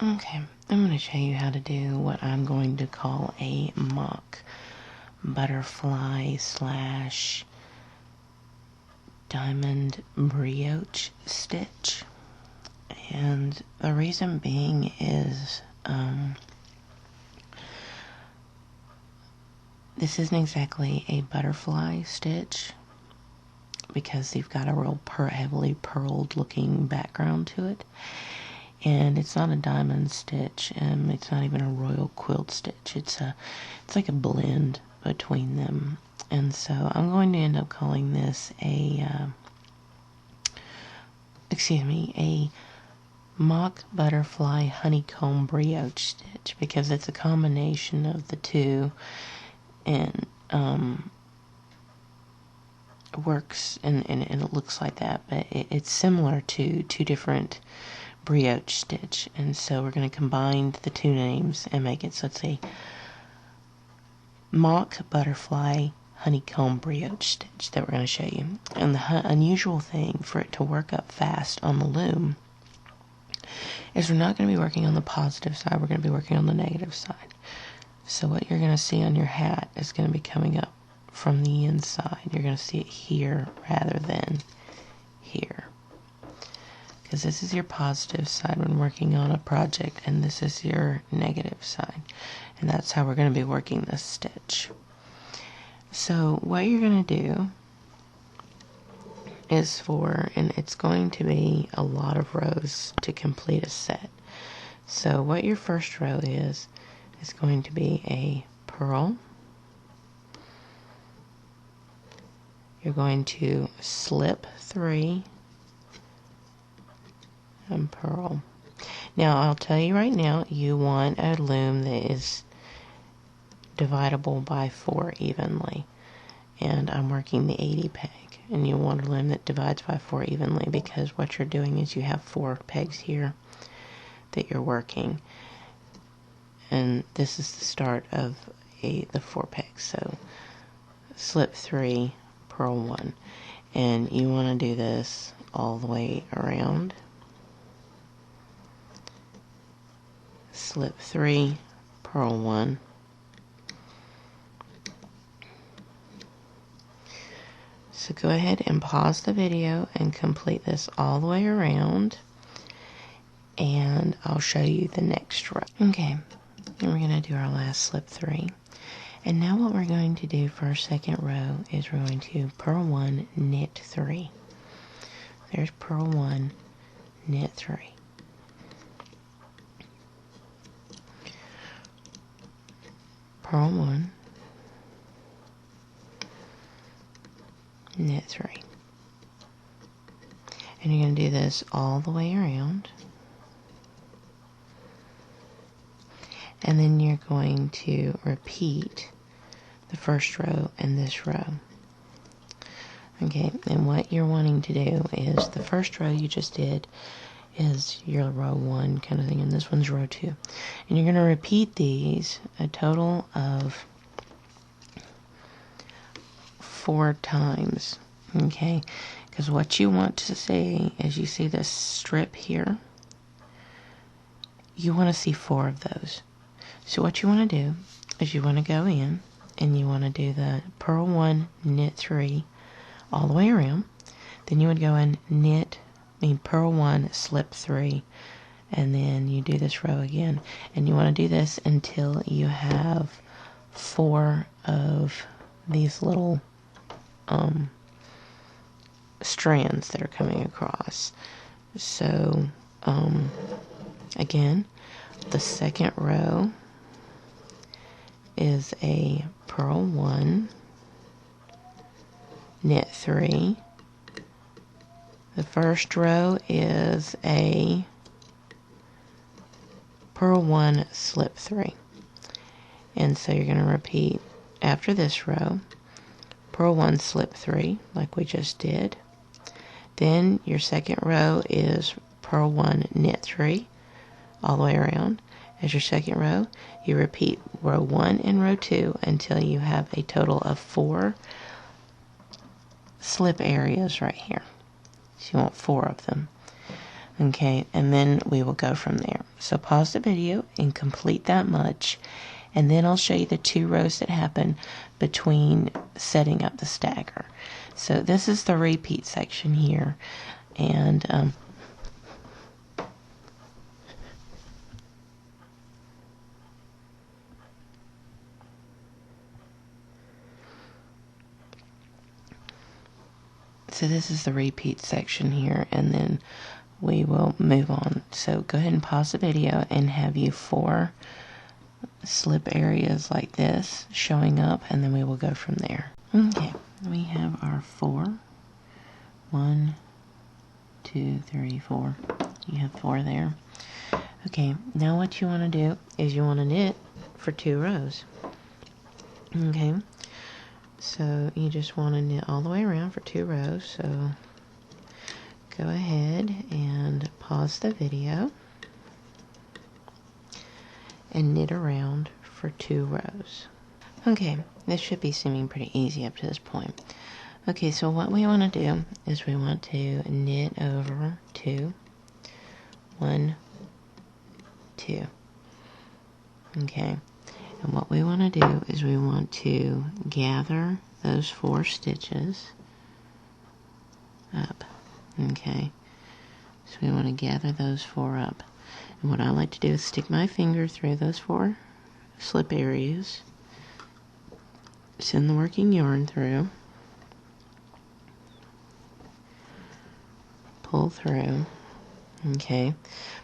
Okay, I'm going to show you how to do what I'm going to call a mock butterfly slash diamond brioche stitch. And the reason being is this isn't exactly a butterfly stitch because you've got a real heavily purled looking background to it. And it's not a diamond stitch, and it's not even a royal quilt stitch. It's like a blend between them. And so I'm going to end up calling this a mock butterfly honeycomb brioche stitch, because it's a combination of the two, and works and it looks like that, but it's similar to two different brioche stitch. And so we're going to combine the two names and make it so it's a mock butterfly honeycomb brioche stitch that we're going to show you. And the unusual thing for it to work up fast on the loom is we're not going to be working on the positive side, we're going to be working on the negative side. So what you're going to see on your hat is going to be coming up from the inside. You're going to see it here rather than here, because this is your positive side when working on a project, and this is your negative side, and that's how we're going to be working this stitch. So what you're going to do is and it's going to be a lot of rows to complete a set. So what your first row is going to be a purl. You're going to slip 3 and purl. Now I'll tell you right now, you want a loom that is dividable by 4 evenly, and I'm working the 80 peg, and you want a loom that divides by 4 evenly, because what you're doing is you have 4 pegs here that you're working, and this is the start of the 4 pegs. So slip 3, purl 1, and you want to do this all the way around. Slip 3, purl 1, so go ahead and pause the video and complete this all the way around, and I'll show you the next row. Okay, and we're going to do our last slip 3. And now what we're going to do for our second row is we're going to purl 1, knit 3. There's purl 1, knit 3. Purl 1, knit 3. And you're going to do this all the way around. And then you're going to repeat the first row and this row. Okay, and what you're wanting to do is the first row you just did is your row 1 kind of thing, and this one's row 2. And you're going to repeat these a total of 4 times, okay? Because what you want to see is you see this strip here, you want to see 4 of those. So what you want to do is you want to go in and you want to do the purl 1, knit 3 all the way around. Then you would go and purl 1, slip 3, and then you do this row again. And you want to do this until you have 4 of these little strands that are coming across. So again, the second row is a purl 1, knit 3. The first row is a purl 1, slip 3. And so you're going to repeat after this row, purl 1, slip 3, like we just did. Then your second row is purl 1, knit 3, all the way around. As your second row, you repeat row 1 and row 2 until you have a total of 4 slip areas right here. So you want 4 of them. Okay, and then we will go from there. So pause the video and complete that much, and then I'll show you the 2 rows that happen between setting up the stagger. So this is the repeat section here, and so this is the repeat section here, and then we will move on. So go ahead and pause the video and have you 4 slip areas like this showing up, and then we will go from there. Okay, we have our 4. 1, 2, 3, 4. You have 4 there. Okay, now what you want to do is you want to knit for 2 rows. Okay, so you just want to knit all the way around for 2 rows. So go ahead and pause the video and knit around for 2 rows. Okay, this should be seeming pretty easy up to this point. Okay, so what we want to do is we want to knit over 2, 1, 2. Okay, and what we want to do is we want to gather those 4 stitches up. Okay, so we want to gather those 4 up. And what I like to do is stick my finger through those 4 slip areas, send the working yarn through, pull through. Okay,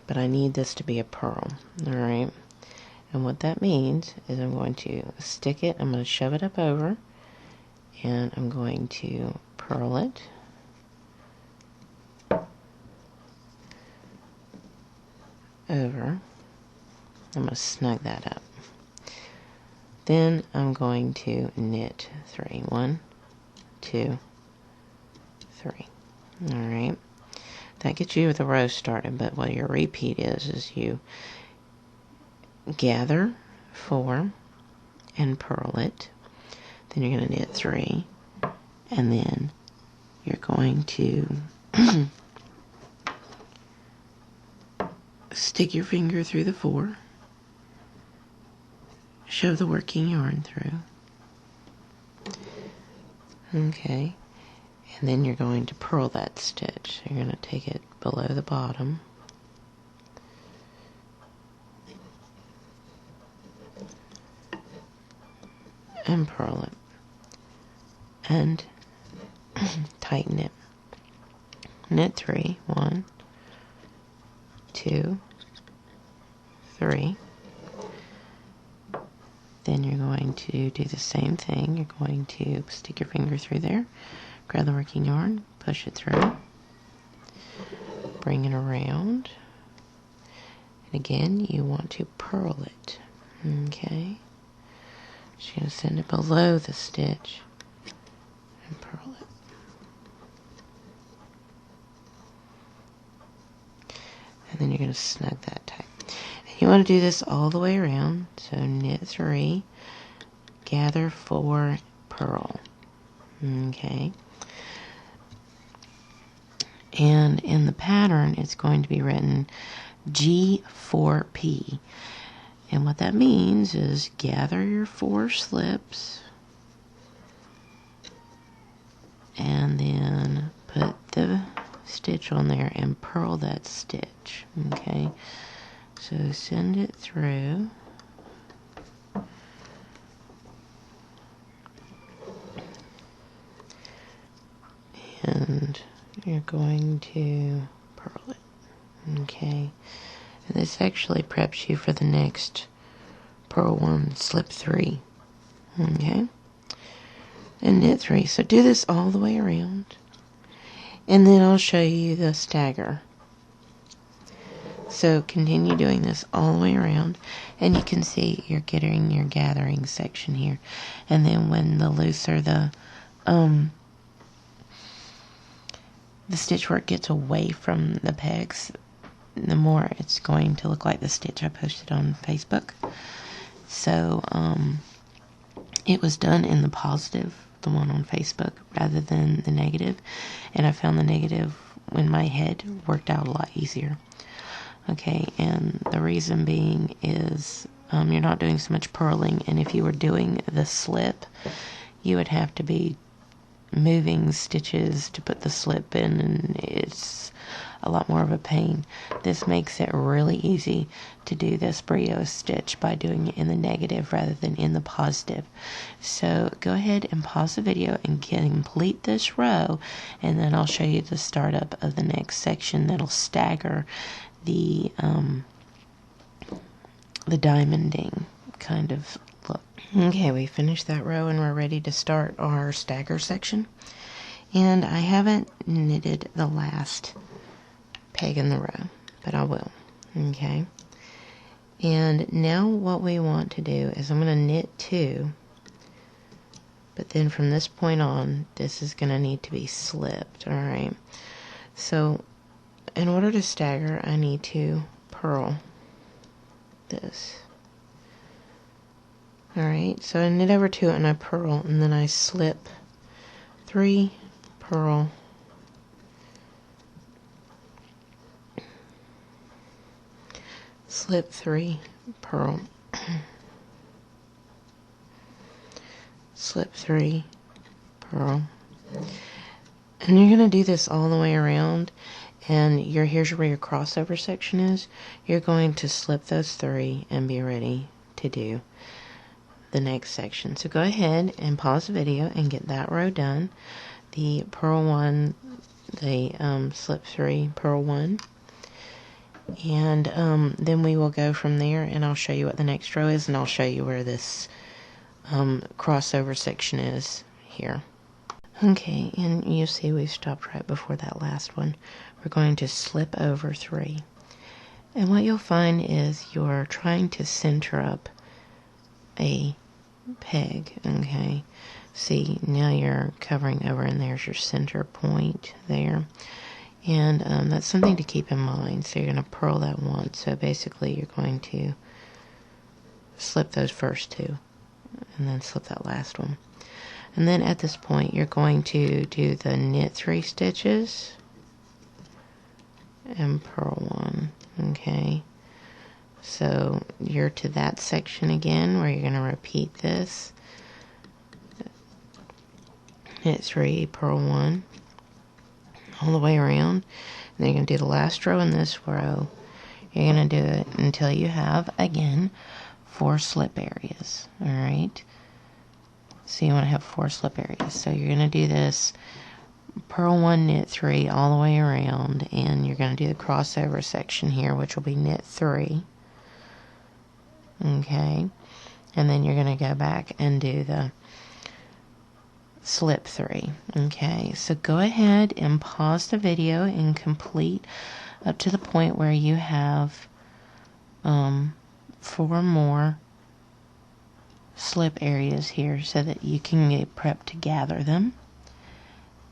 but I need this to be a purl. Alright, and what that means is I'm going to stick it, I'm going to shove it up over, and I'm going to purl it over. I'm going to snug that up. Then I'm going to knit 3. 1, 2, 3. Alright, that gets you with a row started, but what your repeat is you gather 4 and purl it. Then you're going to knit 3, and then you're going to stick your finger through the 4, shove the working yarn through. Okay, and then you're going to purl that stitch. You're going to take it below the bottom, and purl it, and tighten it. Knit 3. 1, 2, 3. Then you're going to do the same thing. You're going to stick your finger through there, grab the working yarn, push it through, bring it around, and again you want to purl it. Okay, just going to send it below the stitch and purl it, and then you're going to snug that tight. You want to do this all the way around. So knit 3, gather 4, purl. Okay. And in the pattern, it's going to be written G4P. And what that means is gather your 4 slips and then put the stitch on there and purl that stitch. Okay. So send it through, and you're going to purl it. Okay, and this actually preps you for the next purl 1, slip 3. Okay, and knit 3. So do this all the way around, and then I'll show you the stagger. So continue doing this all the way around, and you can see you're getting your gathering section here. And then when the looser the stitch work gets away from the pegs, the more it's going to look like the stitch I posted on Facebook. So it was done in the positive, the one on Facebook, rather than the negative. And I found the negative in my head worked out a lot easier. Okay, and the reason being is you're not doing so much purling, and if you were doing the slip, you would have to be moving stitches to put the slip in, and it's a lot more of a pain. This makes it really easy to do this brioche stitch by doing it in the negative rather than in the positive. So go ahead and pause the video and complete this row, and then I'll show you the startup of the next section that'll stagger the diamonding kind of look. Okay, we finished that row and we're ready to start our stagger section. And I haven't knitted the last peg in the row, but I will. Okay. And now what we want to do is I'm going to knit 2, but then from this point on, this is going to need to be slipped. Alright. So in order to stagger, I need to purl this. Alright, so I knit over 2 and I purl, and then I slip 3, purl, slip 3, purl, slip 3, purl. And you're going to do this all the way around, and here's where your crossover section is. You're going to slip those 3 and be ready to do the next section. So go ahead and pause the video and get that row done. The purl 1, the slip 3, purl 1, and then we will go from there, and I'll show you what the next row is, and I'll show you where this crossover section is here. Okay, and you see we stopped right before that last one. We're going to slip over 3, and what you'll find is you're trying to center up a peg. Okay, see, now you're covering over, and there's your center point there, and that's something to keep in mind. So you're going to purl that once. So basically you're going to slip those first 2 and then slip that last one, and then at this point you're going to do the knit 3 stitches and purl 1. Okay, so you're to that section again where you're going to repeat this. Knit 3, purl 1, all the way around. And then you're going to do the last row in this row. You're going to do it until you have, again, 4 slip areas. Alright? So you want to have 4 slip areas. So you're going to do this purl 1, knit 3 all the way around, and you're going to do the crossover section here, which will be knit 3. Okay, and then you're going to go back and do the slip 3. Okay, so go ahead and pause the video and complete up to the point where you have 4 more slip areas here so that you can get prepped to gather them.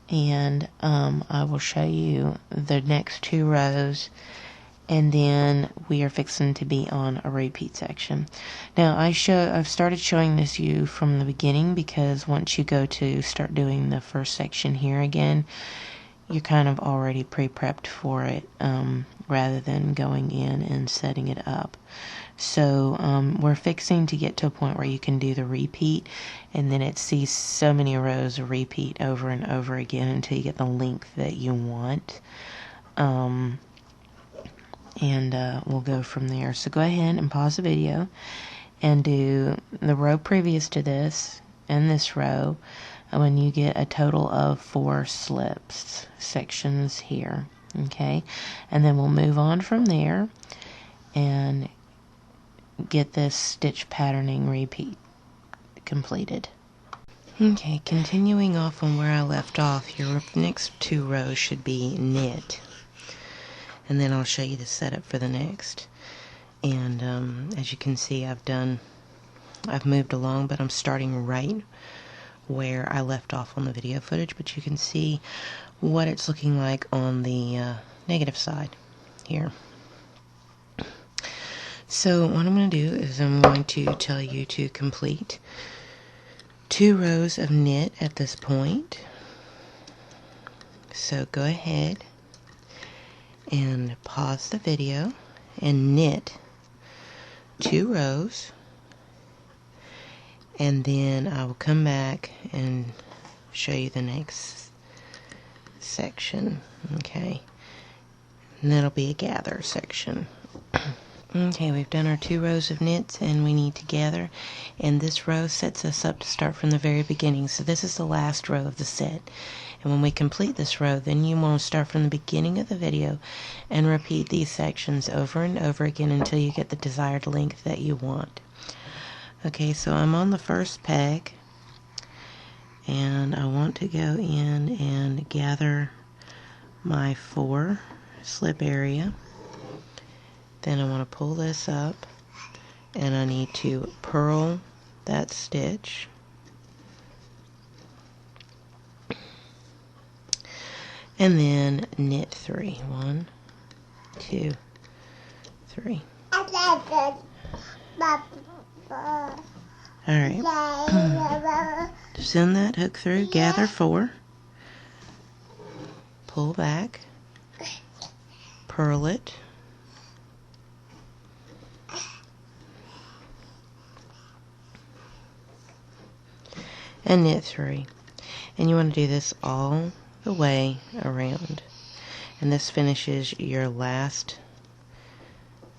And I will show you the next 2 rows, and then we are fixing to be on a repeat section. Now I've started showing this you from the beginning, because once you go to start doing the first section here again, you're kind of already pre-prepped for it, rather than going in and setting it up. So we're fixing to get to a point where you can do the repeat, and then it sees so many rows of repeat over and over again until you get the length that you want. And we'll go from there. So go ahead and pause the video and do the row previous to this and this row when you get a total of 4 slips sections here. Okay, and then we'll move on from there and get this stitch patterning repeat completed. Okay, continuing off on where I left off, your next 2 rows should be knit, and then I'll show you the setup for the next. And as you can see, I've moved along, but I'm starting right where I left off on the video footage, but you can see what it's looking like on the negative side here. So what I'm going to do is I'm going to tell you to complete 2 rows of knit at this point. So go ahead and pause the video and knit 2 rows, and then I will come back and show you the next section. Okay, and that'll be a gather section. Okay, we've done our 2 rows of knits and we need to gather, and this row sets us up to start from the very beginning. So this is the last row of the set, and when we complete this row, then you want to start from the beginning of the video and repeat these sections over and over again until you get the desired length that you want. Okay, so I'm on the first peg and I want to go in and gather my 4 slip area. Then I want to pull this up and I need to purl that stitch. And then knit 3. 1, 2, 3. Alright. Send that hook through, gather 4, pull back, purl it, and knit 3. And you want to do this all the way around. And this finishes your last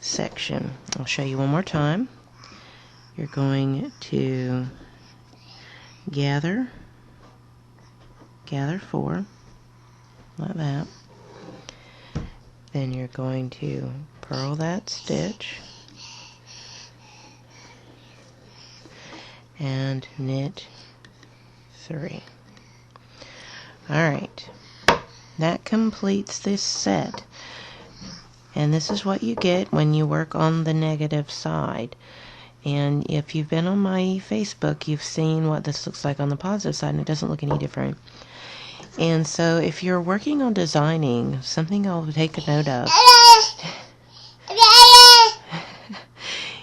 section. I'll show you one more time. You're going to gather 4, like that. Then you're going to purl that stitch and knit 3. Alright, that completes this set, and this is what you get when you work on the negative side. And if you've been on my Facebook, you've seen what this looks like on the positive side, and it doesn't look any different. And so if you're working on designing, something I'll take a note of,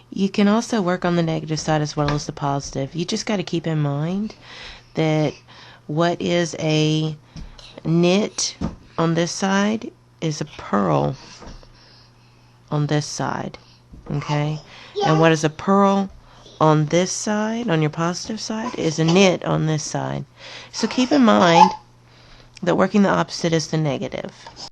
you can also work on the negative side as well as the positive. You just got to keep in mind that what is a knit on this side is a purl on this side, okay? And what is a purl on this side, on your positive side, is a knit on this side. So keep in mind that working the opposite is the negative.